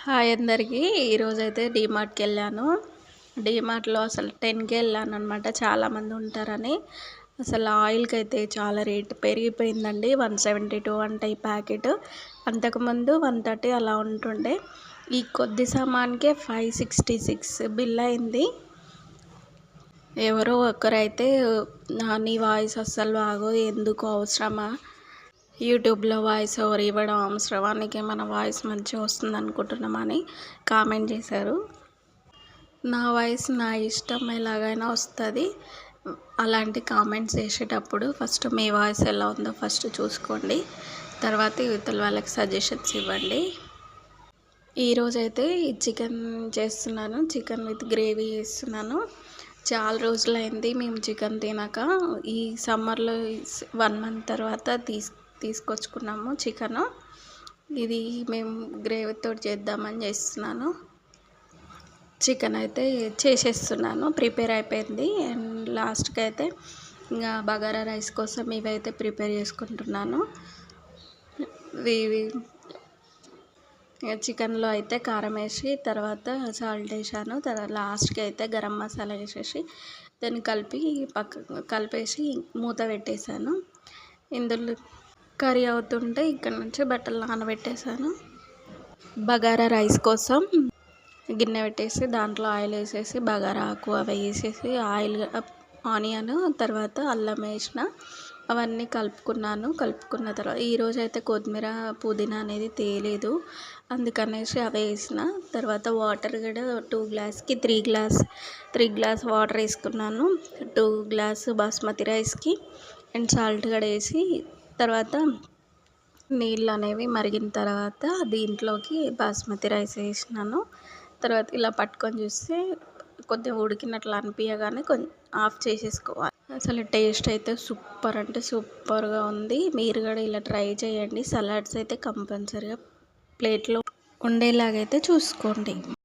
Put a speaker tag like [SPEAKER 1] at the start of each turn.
[SPEAKER 1] Hi అందరికీ. ఈరోజైతే డీమార్ట్‌కి వెళ్ళాను. డీమార్ట్‌లో అసలు 10కి వెళ్ళాను అనమాట. చాలామంది ఉంటారని. అసలు ఆయిల్కి అయితే చాలా రేట్ పెరిగిపోయిందండి. 172 అంట ఈ ప్యాకెట్. అంతకుముందు 130 అలా ఉంటుండే. ఈ కొద్ది సామాన్కే 566 బిల్ అయింది. ఎవరో ఒకరైతే నీ వాయిస్ అస్సలు బాగోదు, ఎందుకు అవసరమా యూట్యూబ్లో వాయిస్ ఓవర్ ఇవ్వడం అవసరమా, నీకేమైనా వాయిస్ మంచిగా వస్తుంది అనుకుంటున్నామని కామెంట్ చేశారు. నా వాయిస్ నా ఇష్టం, ఎలాగైనా వస్తుంది. అలాంటి కామెంట్స్ చేసేటప్పుడు ఫస్ట్ మీ వాయిస్ ఎలా ఉందో ఫస్ట్ చూసుకోండి, తర్వాత ఇవతల వాళ్ళకి సజెషన్స్ ఇవ్వండి. ఈరోజైతే చికెన్ చేస్తున్నాను. చికెన్ విత్ గ్రేవీ చేస్తున్నాను. చాలా రోజులైంది మేము చికెన్ తినక. ఈ సమ్మర్లో 1 మంత్ తర్వాత తీసుకొచ్చుకున్నాము చికెను. ఇది మేము గ్రేవీతో చేద్దామని చేస్తున్నాను. చికెన్ అయితే చేసేస్తున్నాను, ప్రిపేర్ అయిపోయింది. అండ్ లాస్ట్కి అయితే ఇంకా బగారా రైస్ కోసం ఇవైతే ప్రిపేర్ చేసుకుంటున్నాను. ఇవి చికెన్లో అయితే కారం వేసి తర్వాత సాల్ట్ వేసాను. తర్వాత లాస్ట్కి అయితే గరం మసాలా వేసేసి దాన్ని కలిపేసి మూత పెట్టేశాను. ఇందులో కర్రీ అవుతుంటే ఇక్కడ నుంచి బట్టలు నానబెట్టేశాను. బగారా రైస్ కోసం గిన్నె పెట్టేసి దాంట్లో ఆయిల్ వేసేసి బగారా ఆకు అవి వేసేసి ఆనియన్ తర్వాత అల్లం వేసిన అవన్నీ కలుపుకున్న తర్వాత ఈరోజు అయితే కొత్తిమీర పుదీనా అనేది తేలేదు, అందుకనేసి అవి వేసిన. తర్వాత వాటర్ కూడా 2 గ్లాస్కి 3 గ్లాస్ వాటర్ వేసుకున్నాను. 2 గ్లాస్ బాస్మతి రైస్కి. అండ్ సాల్ట్ కూడా వేసి తర్వాత నీళ్ళు అనేవి మరిగిన తర్వాత దీంట్లోకి బాస్మతి రైస్ వేసినాను. తర్వాత ఇలా పట్టుకొని చూస్తే కొద్దిగా ఉడికినట్లు అనిపించగానే ఆఫ్ చేసేసుకోవాలి. అసలు టేస్ట్ అయితే సూపర్ అంటే సూపర్గా ఉంది. మీరు కూడా ఇలా ట్రై చేయండి. సలాడ్స్ అయితే కంపల్సరీగా ప్లేట్లో ఉండేలాగైతే చూసుకోండి.